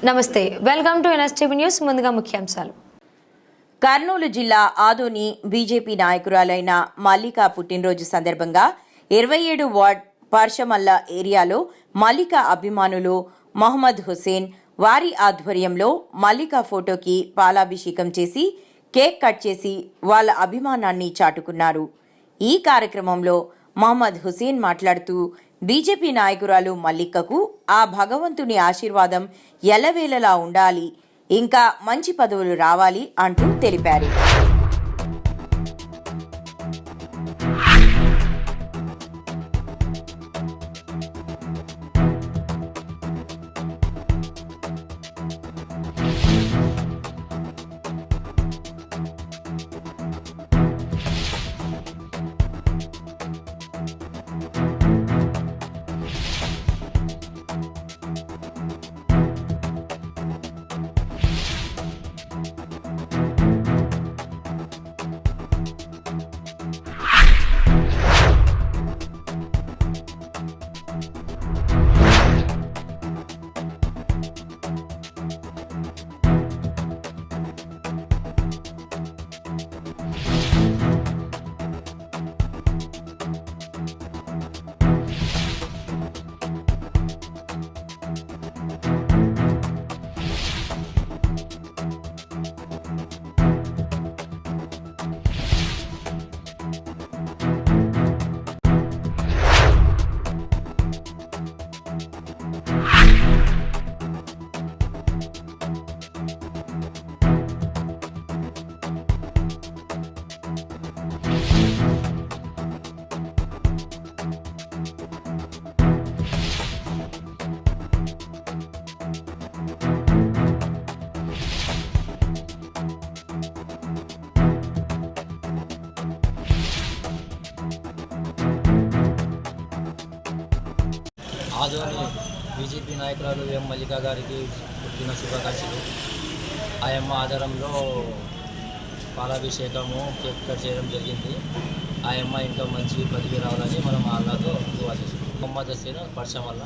నమస్తే, welcome to NSTV news. ముందుగా ముఖ్యాంశాలు. కర్నూలు జిల్లా ఆదోని బీజేపీ నాయకురాలైన మల్లిక పుట్టినరోజు సందర్భంగా 27 వార్డ్ పార్షమల్ల ఏరియాలో మల్లిక అభిమానులు మొహమ్మద్ హుసేన్ వారి ఆధ్వర్యంలో మల్లిక ఫోటోకి పాలాభిషేకం చేసి కేక్ కట్ చేసి వాళ్ళ అభిమానాన్ని చాటుకున్నారు. ఈ కార్యక్రమంలో మొహమ్మద్ హుసేన్ మాట్లాడుతూ బీజేపీ నాయకురాలు మల్లికకు ఆ భగవంతుని ఆశీర్వాదం ఎల్లవేళలా ఉండాలి, ఇంకా మంచి పదవులు రావాలి అంటూ తెలిపారు. ఆదోని బీజేపీ నాయకురాలు ఎం మల్లిక గారికి పుట్టిన శుభాకాంక్షలు. ఆయమ్మ ఆధారంలో పాలాభిషేకము కేక్ కట్ చేయడం జరిగింది. ఆయమ్మ ఇంకా మంచి పదవి రావాలని మనం అల్లాతో దువా చేస్తున్నాం. మొహమ్మద్ హుసేన్ పర్షమల్ల.